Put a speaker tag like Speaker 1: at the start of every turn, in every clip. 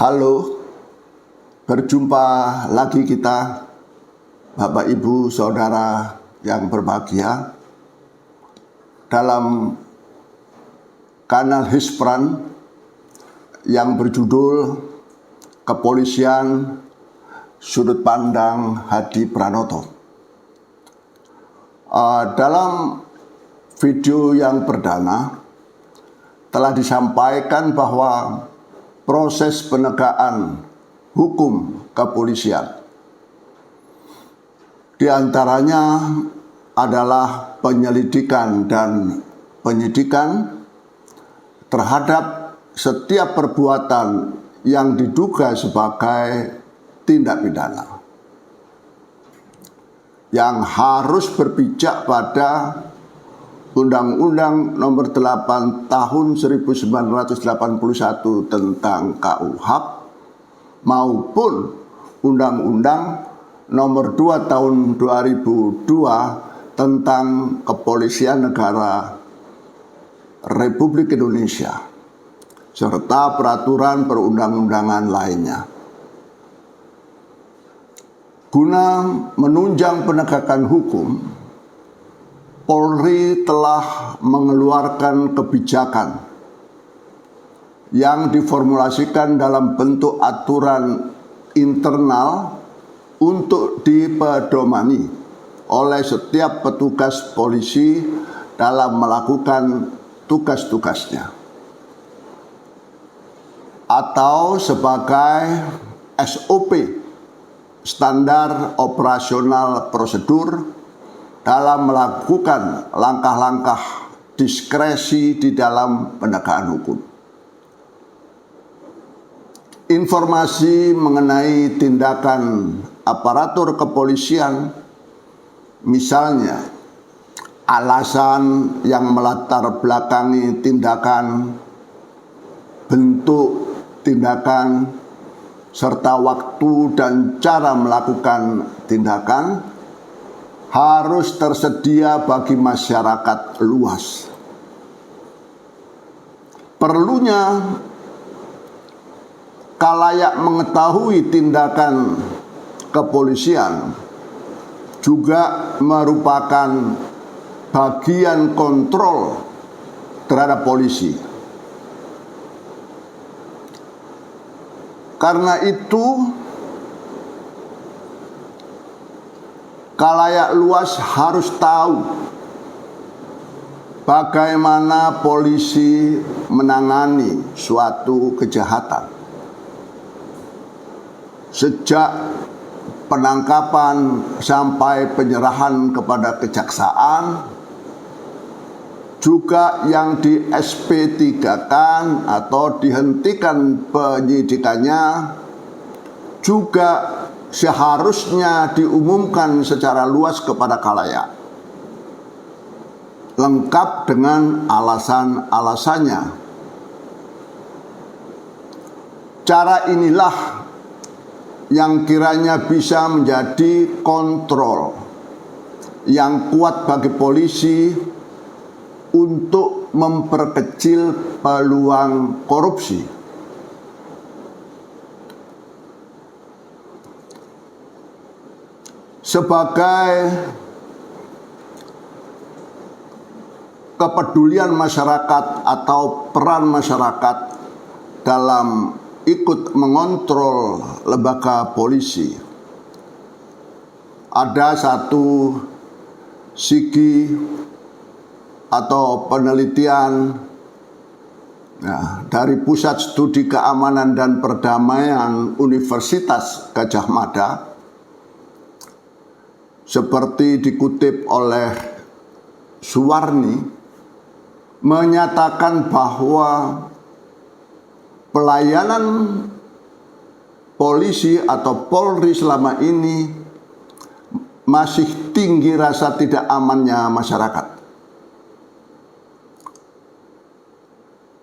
Speaker 1: Halo, berjumpa lagi kita, Bapak Ibu Saudara yang berbahagia, dalam kanal Hispran yang berjudul Kepolisian Sudut Pandang Hadi Pranoto. Dalam video yang perdana telah disampaikan bahwa proses penegakan hukum kepolisian diantaranya adalah penyelidikan dan penyidikan terhadap setiap perbuatan yang diduga sebagai tindak pidana yang harus berpijak pada Undang-Undang Nomor 8 Tahun 1981 tentang KUHP maupun Undang-Undang Nomor 2 Tahun 2002 tentang Kepolisian Negara Republik Indonesia serta peraturan perundang-undangan lainnya. Guna menunjang penegakan hukum, Polri telah mengeluarkan kebijakan yang diformulasikan dalam bentuk aturan internal untuk dipedomani oleh setiap petugas polisi dalam melakukan tugas-tugasnya, atau sebagai SOP, standar operasional prosedur, dalam melakukan langkah-langkah diskresi di dalam penegakan hukum. Informasi mengenai tindakan aparatur kepolisian, misalnya alasan yang melatar belakangi tindakan, bentuk tindakan, serta waktu dan cara melakukan tindakan, harus tersedia bagi masyarakat luas. Perlunya khalayak mengetahui tindakan kepolisian juga merupakan bagian kontrol terhadap polisi. Karena itu, khalayak luas harus tahu bagaimana polisi menangani suatu kejahatan, sejak penangkapan sampai penyerahan kepada kejaksaan, juga yang di SP3-kan atau dihentikan penyidikannya, juga seharusnya diumumkan secara luas kepada khalayak, lengkap dengan alasan-alasannya. Cara inilah yang kiranya bisa menjadi kontrol yang kuat bagi polisi untuk memperkecil peluang korupsi. Sebagai kepedulian masyarakat atau peran masyarakat dalam ikut mengontrol lembaga polisi, ada satu sigi atau penelitian dari Pusat Studi Keamanan dan Perdamaian Universitas Gadjah Mada, seperti dikutip oleh Suwarni, menyatakan bahwa pelayanan polisi atau Polri selama ini masih tinggi rasa tidak amannya masyarakat.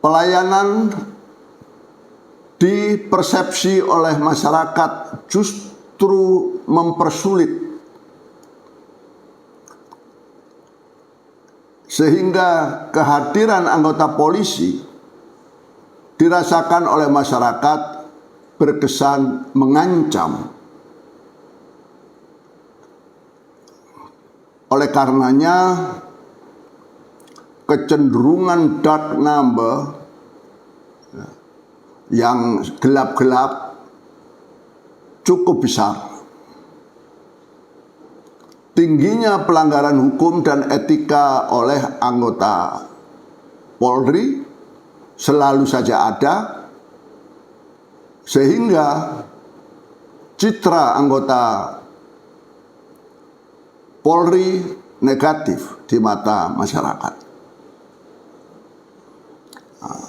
Speaker 1: Pelayanan dipersepsi oleh masyarakat justru mempersulit, sehingga kehadiran anggota polisi dirasakan oleh masyarakat berkesan mengancam. Oleh karenanya, kecenderungan dark number yang gelap-gelap cukup besar. Tingginya pelanggaran hukum dan etika oleh anggota Polri selalu saja ada, sehingga citra anggota Polri negatif di mata masyarakat. Nah,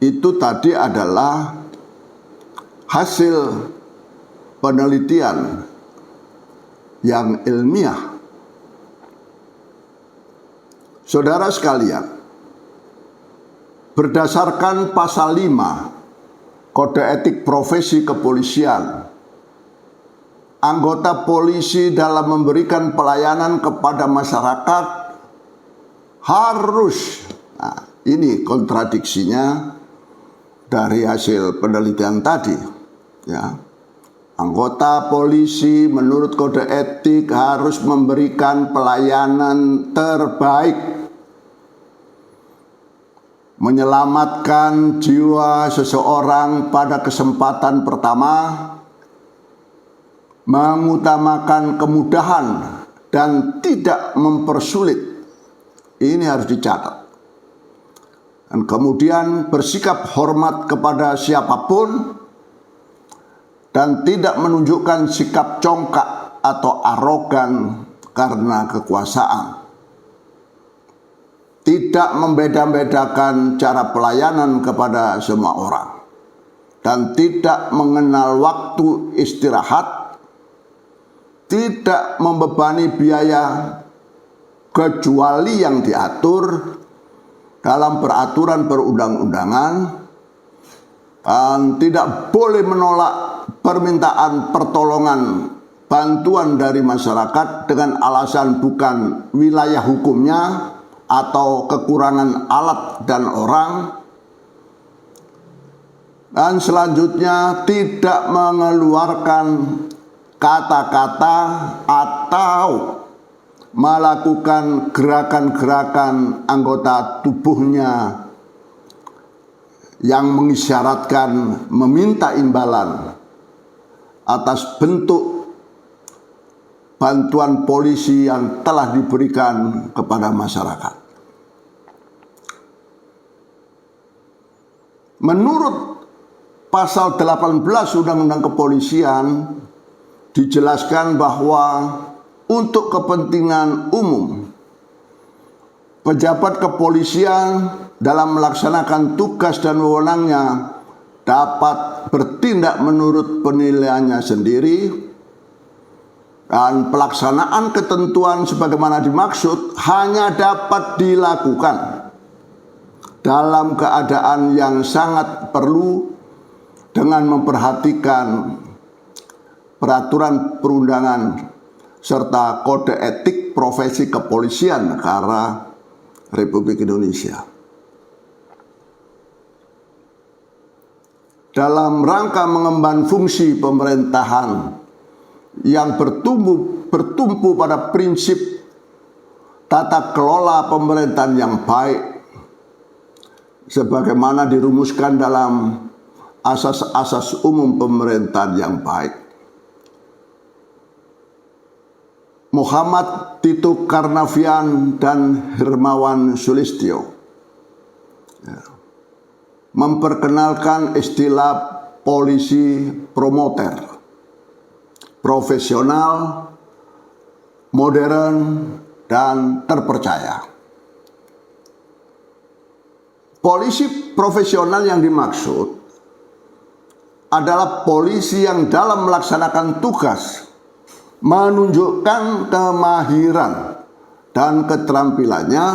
Speaker 1: itu tadi adalah hasil penelitian yang ilmiah. Saudara sekalian, berdasarkan pasal 5 Kode Etik Profesi Kepolisian, anggota polisi dalam memberikan pelayanan kepada masyarakat harus, nah ini kontradiksinya dari hasil penelitian tadi, ya. Anggota polisi menurut kode etik harus memberikan pelayanan terbaik, menyelamatkan jiwa seseorang pada kesempatan pertama, mengutamakan kemudahan dan tidak mempersulit. Ini harus dicatat. Dan kemudian bersikap hormat kepada siapapun dan tidak menunjukkan sikap congkak atau arogan karena kekuasaan. Tidak membeda-bedakan cara pelayanan kepada semua orang. Dan tidak mengenal waktu istirahat. Tidak membebani biaya kecuali yang diatur dalam peraturan perundang-undangan, dan tidak boleh menolak permintaan pertolongan bantuan dari masyarakat dengan alasan bukan wilayah hukumnya atau kekurangan alat dan orang. Dan selanjutnya tidak mengeluarkan kata-kata atau melakukan gerakan-gerakan anggota tubuhnya yang mengisyaratkan meminta imbalan atas bentuk bantuan polisi yang telah diberikan kepada masyarakat. Menurut pasal 18 Undang-Undang Kepolisian dijelaskan bahwa untuk kepentingan umum, pejabat kepolisian dalam melaksanakan tugas dan wewenangnya dapat bertindak menurut penilaiannya sendiri, dan pelaksanaan ketentuan sebagaimana dimaksud hanya dapat dilakukan dalam keadaan yang sangat perlu dengan memperhatikan peraturan perundangan serta kode etik profesi kepolisian negara Republik Indonesia. Dalam rangka mengemban fungsi pemerintahan yang bertumpu pada prinsip tata kelola pemerintahan yang baik, sebagaimana dirumuskan dalam asas-asas umum pemerintahan yang baik, Muhammad Tito Karnavian dan Hermawan Sulistyo memperkenalkan istilah polisi promoter, profesional, modern, dan terpercaya. Polisi profesional yang dimaksud adalah polisi yang dalam melaksanakan tugas menunjukkan kemahiran dan keterampilannya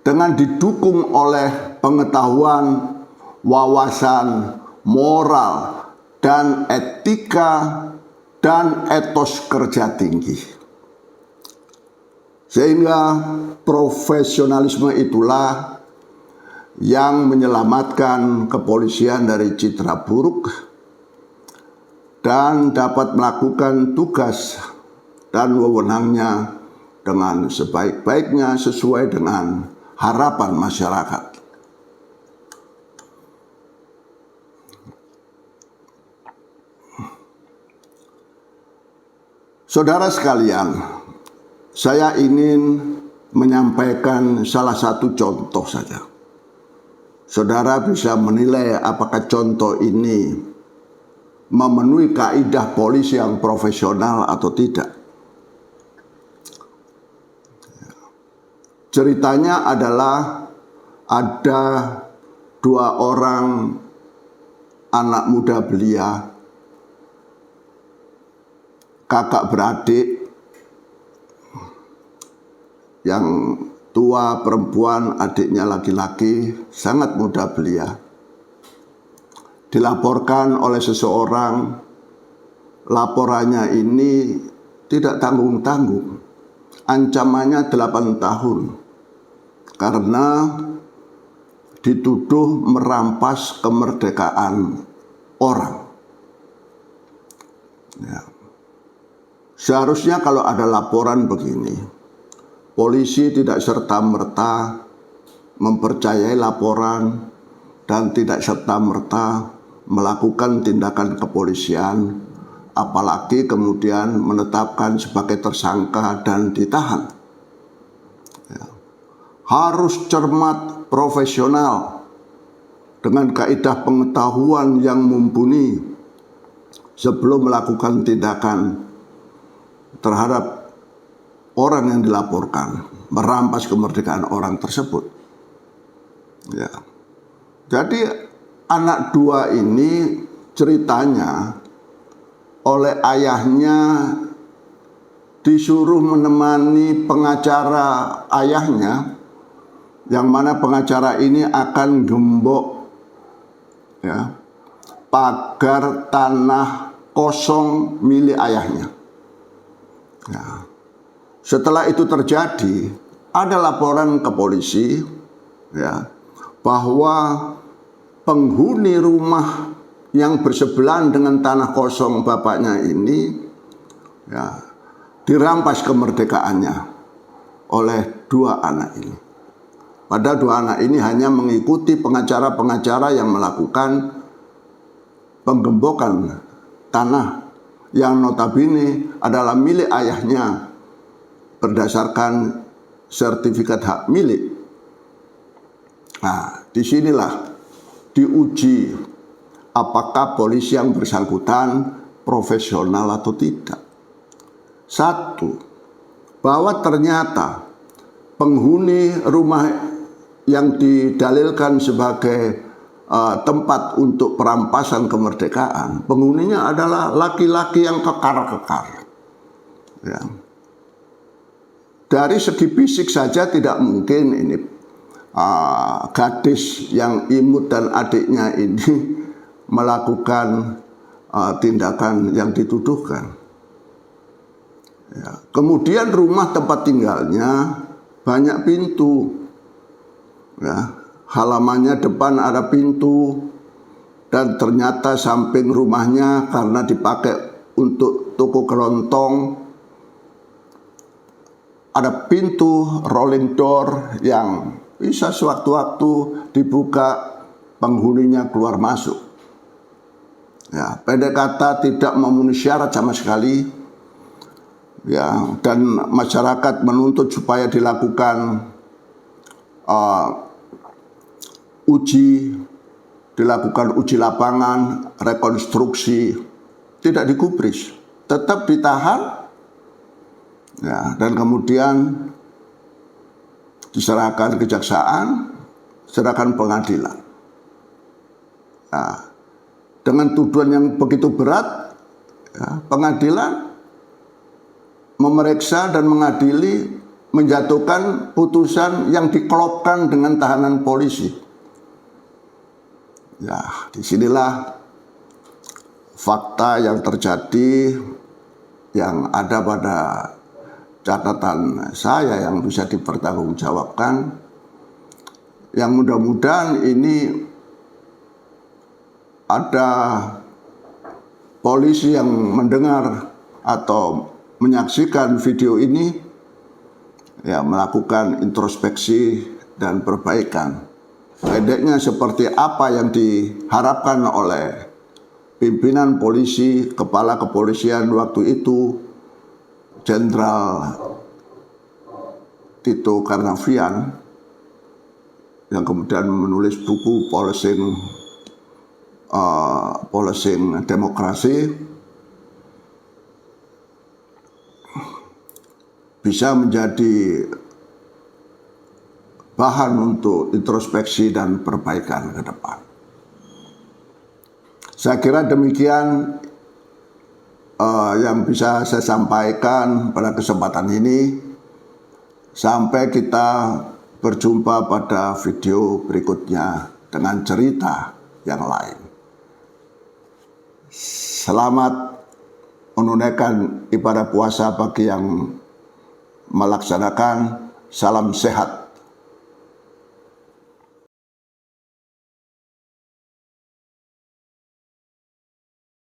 Speaker 1: dengan didukung oleh pengetahuan, wawasan, moral, dan etika dan etos kerja tinggi. Sehingga profesionalisme itulah yang menyelamatkan kepolisian dari citra buruk dan dapat melakukan tugas dan wewenangnya dengan sebaik-baiknya sesuai dengan harapan masyarakat. Saudara sekalian, saya ingin menyampaikan salah satu contoh saja. Saudara bisa menilai apakah contoh ini memenuhi kaidah polisi yang profesional atau tidak. Ceritanya adalah ada dua orang anak muda belia, kakak beradik, yang tua perempuan, adiknya laki-laki, sangat muda belia. Dilaporkan oleh seseorang, laporannya ini tidak tanggung-tanggung, ancamannya 8 tahun karena dituduh merampas kemerdekaan orang. Ya. Seharusnya kalau ada laporan begini, polisi tidak serta-merta mempercayai laporan dan tidak serta-merta melakukan tindakan kepolisian, apalagi kemudian menetapkan sebagai tersangka dan ditahan. Ya. Harus cermat, profesional, dengan kaidah pengetahuan yang mumpuni sebelum melakukan tindakan terhadap orang yang dilaporkan, merampas kemerdekaan orang tersebut. Ya. Jadi anak dua ini ceritanya oleh ayahnya disuruh menemani pengacara ayahnya, yang mana pengacara ini akan gembok ya, pagar tanah kosong milik ayahnya. Ya. Setelah itu terjadi, ada laporan ke polisi ya, bahwa penghuni rumah yang bersebelahan dengan tanah kosong bapaknya ini ya, dirampas kemerdekaannya oleh dua anak ini. Padahal dua anak ini hanya mengikuti pengacara-pengacara yang melakukan penggembokan tanah yang notabene adalah milik ayahnya berdasarkan sertifikat hak milik. Nah, disinilah diuji apakah polisi yang bersangkutan profesional atau tidak. Satu, bahwa ternyata penghuni rumah yang didalilkan sebagai tempat untuk perampasan kemerdekaan, penghuninya adalah laki-laki yang kekar-kekar. Ya. Dari segi fisik saja tidak mungkin ini gadis yang imut dan adiknya ini melakukan tindakan yang dituduhkan. Ya. Kemudian rumah tempat tinggalnya banyak pintu. Ya. Halamannya depan ada pintu, dan ternyata samping rumahnya karena dipakai untuk toko kelontong ada pintu rolling door yang bisa sewaktu-waktu dibuka, penghuninya keluar masuk. Ya, pendek kata tidak memenuhi syarat sama sekali. Ya, dan masyarakat menuntut supaya dilakukan dilakukan uji lapangan, rekonstruksi, tidak digubris, tetap ditahan, ya, dan kemudian diserahkan kejaksaan, serahkan pengadilan. Nah, dengan tuduhan yang begitu berat, ya, pengadilan memeriksa dan mengadili, menjatuhkan putusan yang dikelopkan dengan tahanan polisi. Ya, disinilah fakta yang terjadi yang ada pada catatan saya yang bisa dipertanggungjawabkan. yang mudah-mudahan ini ada polisi yang mendengar atau menyaksikan video ini ya melakukan introspeksi dan perbaikan. Pendeknya seperti apa yang diharapkan oleh pimpinan polisi, kepala kepolisian waktu itu, Jenderal Tito Karnavian, yang kemudian menulis buku Policing Demokrasi, bisa menjadi bahan untuk introspeksi dan perbaikan ke depan. Saya kira demikian yang bisa saya sampaikan pada kesempatan ini. Sampai kita berjumpa pada video berikutnya dengan cerita yang lain. Selamat menunaikan ibadah puasa bagi yang melaksanakan. Salam sehat.